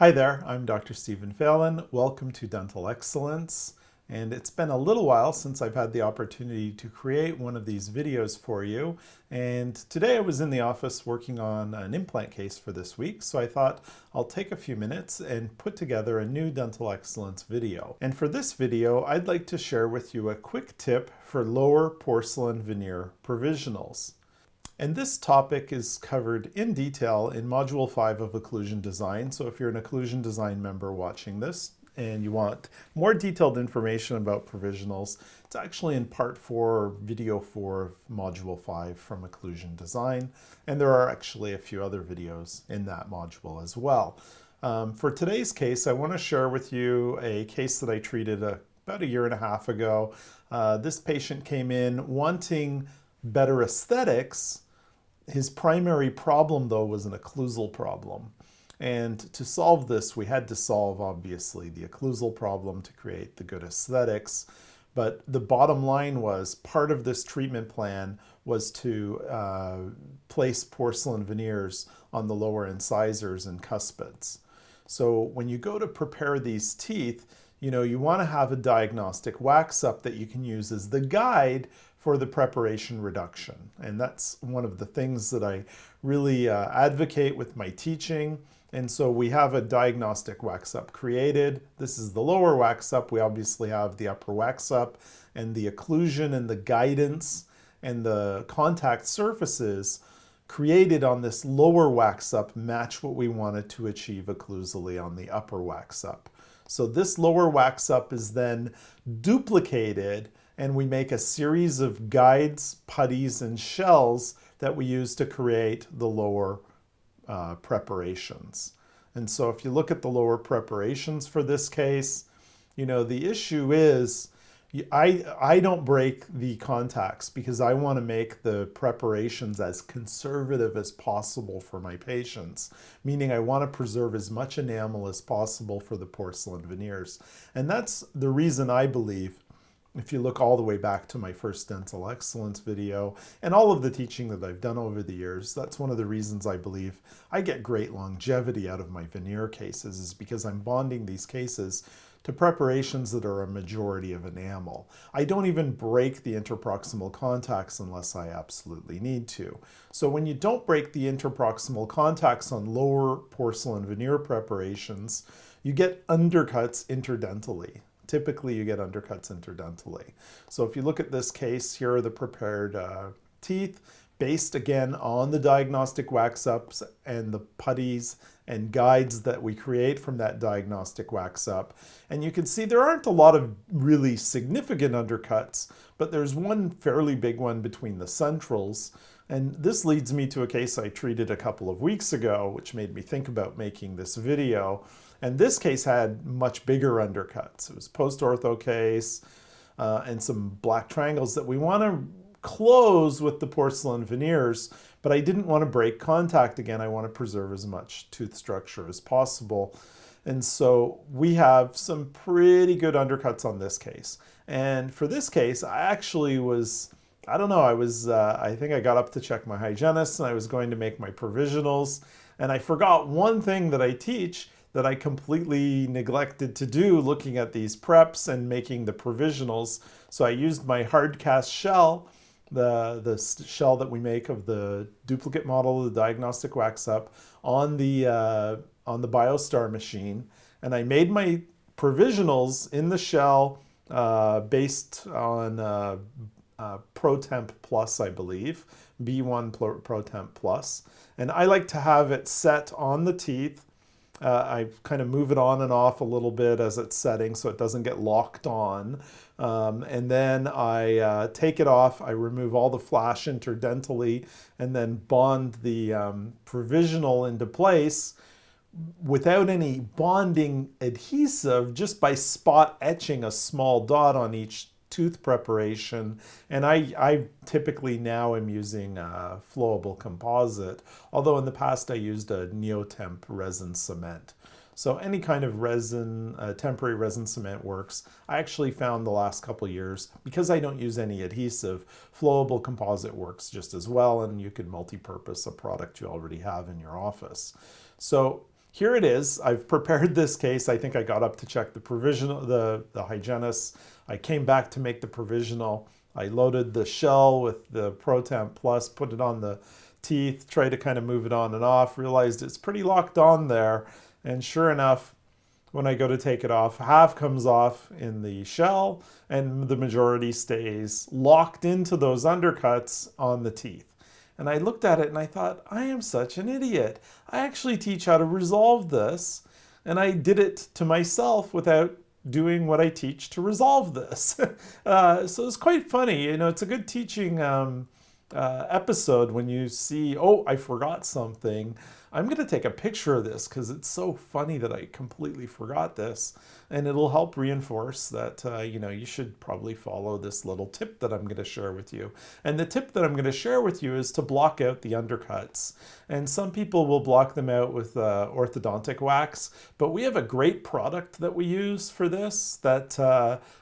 Hi there, I'm Dr. Stephen Phelan. Welcome to Dental Excellence. And it's been a little while since I've had the opportunity to create one of these videos for you. And today I was in the office working on an implant case for this week, so I thought I'll take a few minutes and put together a new Dental Excellence video. And for this video, I'd like to share with you a quick tip for lower porcelain veneer provisionals. And this topic is covered in detail in Module 5 of Occlusion Design. So if you're an Occlusion Design member watching this and you want more detailed information about provisionals, it's actually in Part 4, Video 4 of Module 5 from Occlusion Design. And there are actually a few other videos in that module as well. For today's case, I want to share with you a case that I treated about a year and a half ago. This patient came in wanting better aesthetics. His primary problem, though, was an occlusal problem. And to solve this, we had to solve, obviously, the occlusal problem to create the good aesthetics. But the bottom line was part of this treatment plan was to place porcelain veneers on the lower incisors and cuspids. So when you go to prepare these teeth, you want to have a diagnostic wax-up that you can use as the guide for the preparation reduction. And that's one of the things that I really advocate with my teaching. And so we have a diagnostic wax-up created. This is the lower wax-up. We obviously have the upper wax-up, and the occlusion and the guidance and the contact surfaces created on this lower wax-up match what we wanted to achieve occlusally on the upper wax-up. So this lower wax-up is then duplicated, and we make a series of guides, putties, and shells that we use to create the lower preparations. And so if you look at the lower preparations for this case, the issue is I don't break the contacts because I want to make the preparations as conservative as possible for my patients, meaning I want to preserve as much enamel as possible for the porcelain veneers. And that's the reason I believe, if you look all the way back to my first Dental Excellence video and all of the teaching that I've done over the years, that's one of the reasons I believe I get great longevity out of my veneer cases, is because I'm bonding these cases to preparations that are a majority of enamel. I don't even break the interproximal contacts unless I absolutely need to. So when you don't break the interproximal contacts on lower porcelain veneer preparations, you get undercuts interdentally. Typically, you get undercuts interdentally. So if you look at this case, here are the prepared teeth, based again on the diagnostic wax-ups and the putties and guides that we create from that diagnostic wax-up. And you can see there aren't a lot of really significant undercuts, but there's one fairly big one between the centrals. And this leads me to a case I treated a couple of weeks ago, which made me think about making this video. And this case had much bigger undercuts. It was post-ortho case and some black triangles that we want to close with the porcelain veneers, but I didn't want to break contact again. I want to preserve as much tooth structure as possible. And so we have some pretty good undercuts on this case. And for this case, I actually was, I think I got up to check my hygienist and I was going to make my provisionals. And I forgot one thing that I teach that I completely neglected to do looking at these preps and making the provisionals. So I used my hard cast shell, the shell that we make of the duplicate model of the diagnostic wax-up on the BioStar machine. And I made my provisionals in the shell based on ProTemp Plus, I believe, B1 ProTemp Plus. And I like to have it set on the teeth. I kind of move it on and off a little bit as it's setting so it doesn't get locked on. And then I take it off, I remove all the flash interdentally, and then bond the provisional into place without any bonding adhesive, just by spot etching a small dot on each tooth preparation. And I typically now am using flowable composite, although in the past I used a Neotemp resin cement. So any kind of resin, temporary resin cement works. I actually found the last couple of years, because I don't use any adhesive, flowable composite works just as well, and you could multi-purpose a product you already have in your office. So here it is. I've prepared this case. I think I got up to check the provisional, the hygienist. I came back to make the provisional. I loaded the shell with the ProTemp Plus, put it on the teeth, tried to kind of move it on and off, realized it's pretty locked on there. And sure enough, when I go to take it off, half comes off in the shell and the majority stays locked into those undercuts on the teeth. And I looked at it and I thought, I am such an idiot. I actually teach how to resolve this. And I did it to myself without doing what I teach to resolve this. So it's quite funny. You know, it's a good teaching episode when you see, oh, I forgot something. I'm going to take a picture of this because it's so funny that I completely forgot this, and it'll help reinforce that, you know, you should probably follow this little tip that I'm going to share with you. And the tip that I'm going to share with you is to block out the undercuts. And some people will block them out with orthodontic wax, but we have a great product that we use for this that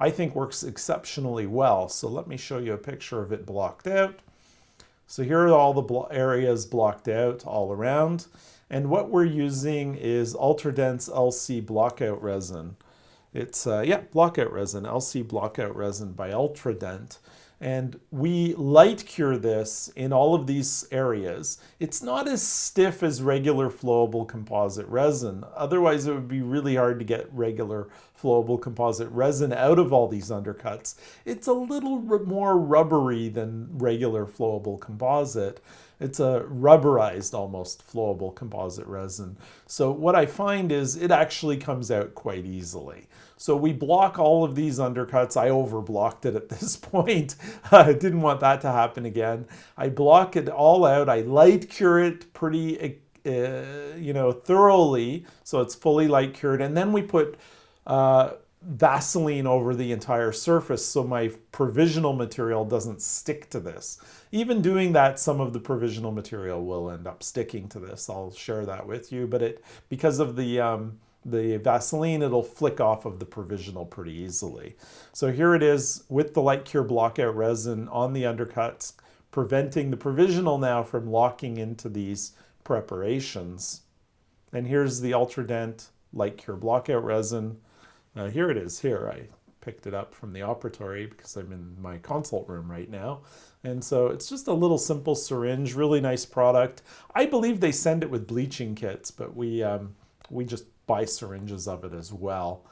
I think works exceptionally well. So let me show you a picture of it blocked out. So here are all the areas blocked out all around. And what we're using is Ultradense LC Blockout Resin. It's, blockout resin, LC Blockout Resin by Ultradent. And we light cure this in all of these areas. It's not as stiff as regular flowable composite resin. Otherwise, it would be really hard to get regular flowable composite resin out of all these undercuts. It's a little more rubbery than regular flowable composite. It's a rubberized, almost flowable composite resin. So what I find is it actually comes out quite easily. So we block all of these undercuts. I overblocked it at this point. I didn't want that to happen again. I block it all out. I light cure it pretty, thoroughly, so it's fully light cured. And then we put Vaseline over the entire surface so my provisional material doesn't stick to this. Even doing that, some of the provisional material will end up sticking to this. I'll share that with you, but because of the Vaseline, it'll flick off of the provisional pretty easily. So here it is with the Light Cure Blockout Resin on the undercuts, preventing the provisional now from locking into these preparations. And here's the Ultradent Light Cure Blockout Resin. Here it is here. I picked it up from the operatory because I'm in my consult room right now. And so it's just a little simple syringe, really nice product. I believe they send it with bleaching kits, but we just buy syringes of it as well.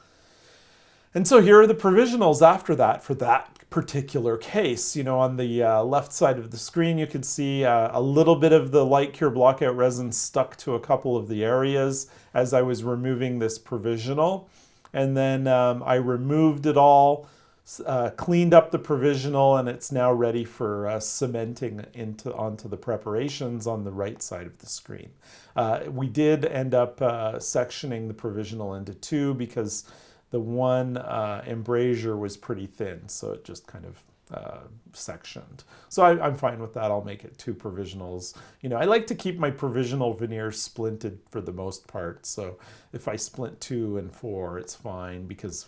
And so here are the provisionals after that for that particular case. You know, on the left side of the screen, you can see a little bit of the Light Cure Blockout Resin stuck to a couple of the areas as I was removing this provisional. And then I removed it all, cleaned up the provisional, and it's now ready for cementing onto the preparations on the right side of the screen. We did end up sectioning the provisional into two because the one embrasure was pretty thin, so it just kind of sectioned. So I'm fine with that. I'll make it two provisionals. You know, I like to keep my provisional veneers splinted for the most part. So if I splint 2 and 4, it's fine, because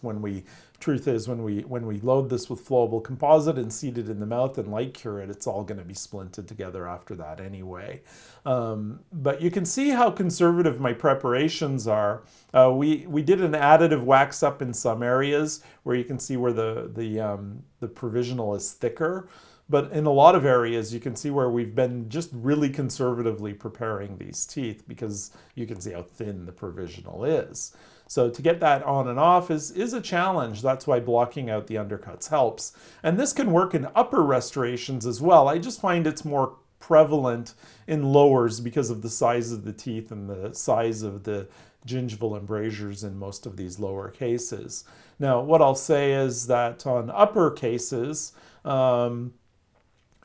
truth is when we load this with flowable composite and seat it in the mouth and light cure it, it's all going to be splinted together after that anyway. But you can see how conservative my preparations are. We did an additive wax up in some areas where you can see where the provisional is thicker. But in a lot of areas, you can see where we've been just really conservatively preparing these teeth, because you can see how thin the provisional is. So to get that on and off is a challenge. That's why blocking out the undercuts helps. And this can work in upper restorations as well. I just find it's more prevalent in lowers because of the size of the teeth and the size of the gingival embrasures in most of these lower cases. Now, what I'll say is that on upper cases,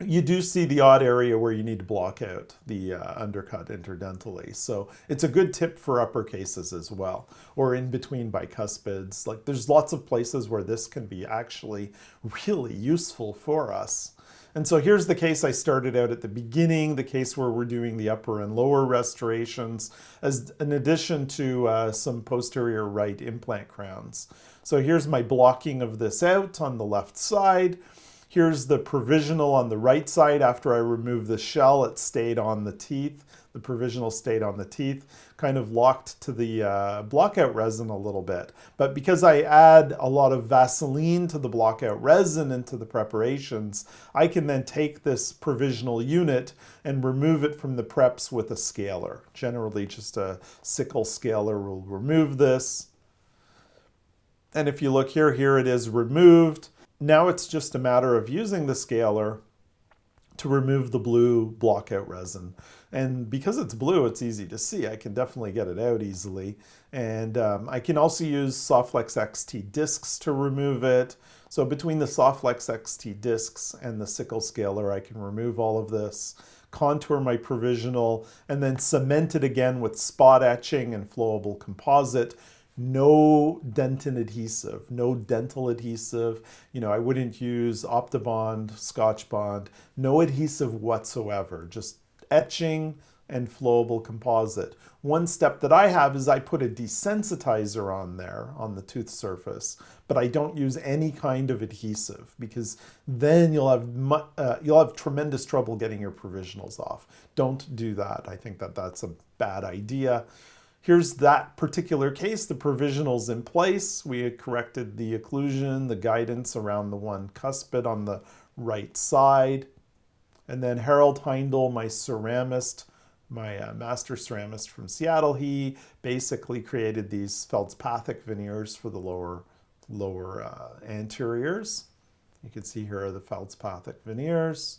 you do see the odd area where you need to block out the undercut interdentally. So it's a good tip for upper cases as well, or in between bicuspids. Like, there's lots of places where this can be actually really useful for us. And so here's the case I started out at the beginning, the case where we're doing the upper and lower restorations, as an addition to some posterior right implant crowns. So here's my blocking of this out on the left side. Here's the provisional on the right side. After I removed the shell, it stayed on the teeth. The provisional stayed on the teeth, kind of locked to the blockout resin a little bit. But because I add a lot of Vaseline to the blockout resin into the preparations, I can then take this provisional unit and remove it from the preps with a scaler. Generally, just a sickle scaler will remove this. And if you look here, here it is removed. Now it's just a matter of using the scaler to remove the blue blockout resin. And because it's blue, it's easy to see. I can definitely get it out easily. And I can also use Softflex XT discs to remove it. So between the Softflex XT discs and the sickle scaler, I can remove all of this, contour my provisional, and then cement it again with spot etching and flowable composite. No dentin adhesive, no dental adhesive. You know, I wouldn't use Optibond, Scotch Bond, no adhesive whatsoever, just etching and flowable composite. One step that I have is I put a desensitizer on there on the tooth surface, but I don't use any kind of adhesive because then you'll have tremendous trouble getting your provisionals off. Don't do that. I think that that's a bad idea. Here's that particular case. The provisional's in place. We had corrected the occlusion, the guidance around the one cuspid on the right side. And then Harold Heindel, my ceramist, my master ceramist from Seattle, he basically created these feldspathic veneers for the lower anteriors. You can see here are the feldspathic veneers.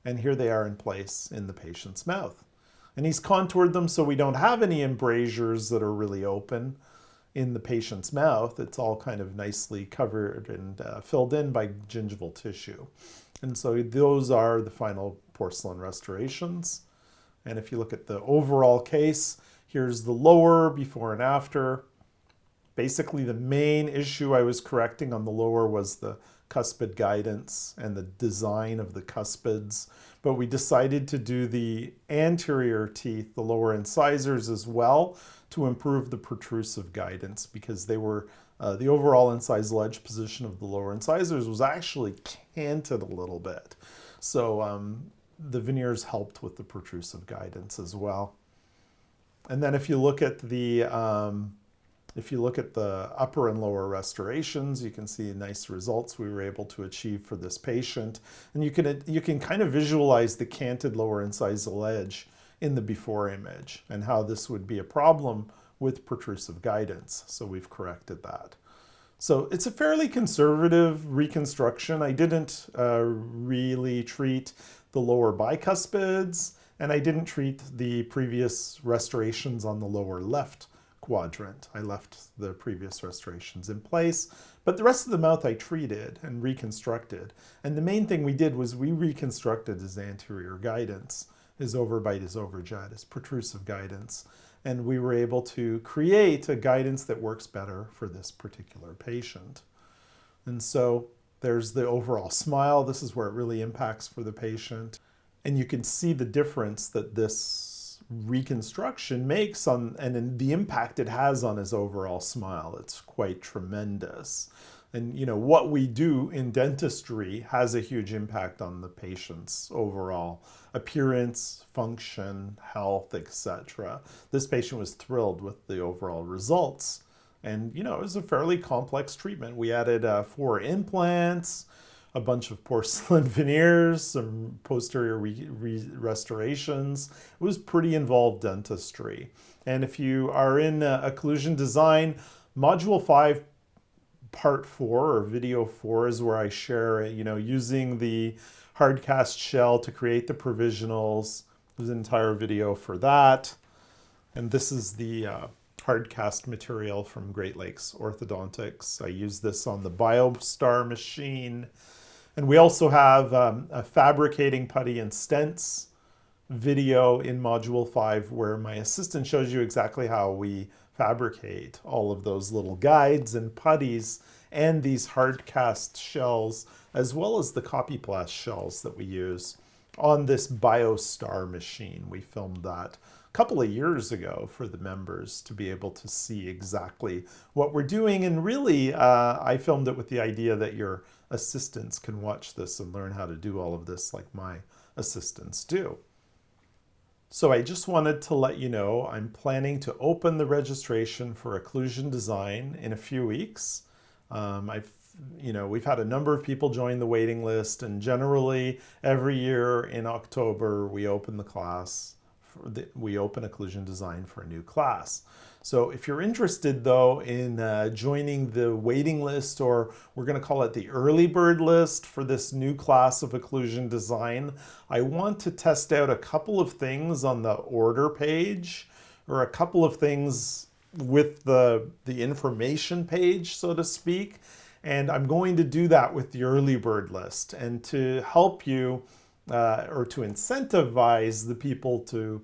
And here they are in place in the patient's mouth. And he's contoured them so we don't have any embrasures that are really open in the patient's mouth. It's all kind of nicely covered and filled in by gingival tissue. And so those are the final porcelain restorations. And if you look at the overall case, here's the lower before and after. Basically, the main issue I was correcting on the lower was the cuspid guidance and the design of the cuspids. But we decided to do the anterior teeth, the lower incisors as well, to improve the protrusive guidance because they were, the overall incisal edge position of the lower incisors was actually canted a little bit. So the veneers helped with the protrusive guidance as well. And then if you look at the upper and lower restorations, you can see nice results we were able to achieve for this patient. And you can kind of visualize the canted lower incisal edge in the before image and how this would be a problem with protrusive guidance. So we've corrected that. So it's a fairly conservative reconstruction. I didn't really treat the lower bicuspids, and I didn't treat the previous restorations on the lower left quadrant. I left the previous restorations in place, but the rest of the mouth I treated and reconstructed. And the main thing we did was we reconstructed his anterior guidance, his overbite, his overjet, his protrusive guidance. And we were able to create a guidance that works better for this particular patient. And so there's the overall smile. This is where it really impacts for the patient. And you can see the difference that this reconstruction makes on, and the impact it has on his overall smile. It's quite tremendous. And you know, what we do in dentistry has a huge impact on the patient's overall appearance, function, health, etc. This patient was thrilled with the overall results. And you know, it was a fairly complex treatment. We added 4 implants, a bunch of porcelain veneers, some posterior restorations. It was pretty involved dentistry. And if you are in occlusion design, Module 5, Part 4 or Video 4 is where I share, you know, using the hard cast shell to create the provisionals. There's an entire video for that. And this is the hard cast material from Great Lakes Orthodontics. I use this on the BioStar machine. And we also have a fabricating putty and stents video in Module 5 where my assistant shows you exactly how we fabricate all of those little guides and putties and these hard cast shells, as well as the copyplast shells that we use on this BioStar machine. We filmed that a couple of years ago for the members to be able to see exactly what we're doing. And really, I filmed it with the idea that your assistants can watch this and learn how to do all of this like my assistants do. So I just wanted to let you know I'm planning to open the registration for occlusion design in a few weeks. We've had a number of people join the waiting list, and generally every year in October we open the class. We open occlusion design for a new class. So if you're interested though in joining the waiting list, or we're going to call it the early bird list for this new class of occlusion design, I want to test out a couple of things on the order page, or a couple of things with the information page, so to speak. And I'm going to do that with the early bird list. And to help you or to incentivize the people to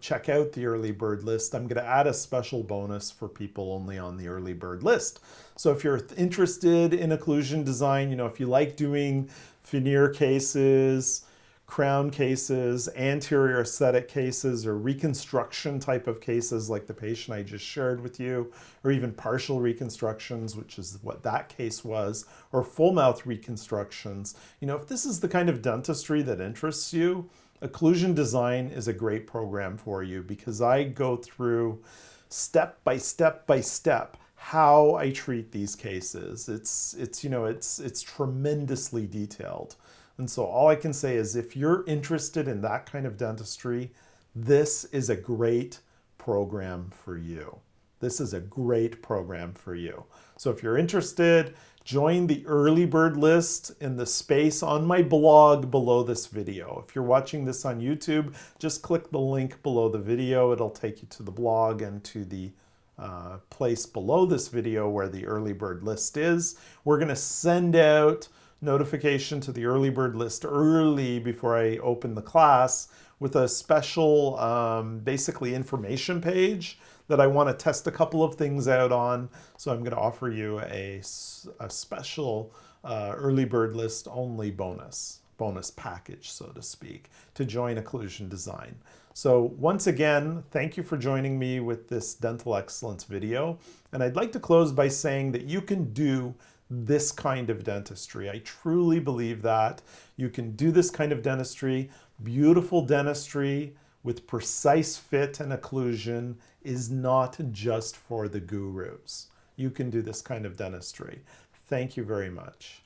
check out the early bird list, I'm going to add a special bonus for people only on the early bird list. So if you're interested in occlusion design, if you like doing veneer cases, crown cases, anterior aesthetic cases, or reconstruction type of cases like the patient I just shared with you, or even partial reconstructions, which is what that case was, or full mouth reconstructions, if this is the kind of dentistry that interests you, occlusion design is a great program for you, because I go through step by step how I treat these cases. It's tremendously detailed. And so all I can say is, if you're interested in that kind of dentistry, this is a great program for you. This is a great program for you. So if you're interested, join the early bird list in the space on my blog below this video. If you're watching this on YouTube, just click the link below the video. It'll take you to the blog and to the place below this video where the early bird list is. We're going to send out notification to the early bird list early before I open the class with a special basically information page that I want to test a couple of things out on. So I'm going to offer you a special early bird list only bonus package, so to speak, to join occlusion design. So once again, thank you for joining me with this dental excellence video. And I'd like to close by saying that you can do this kind of dentistry. I truly believe that you can do this kind of dentistry. Beautiful dentistry with precise fit and occlusion is not just for the gurus. You can do this kind of dentistry. Thank you very much.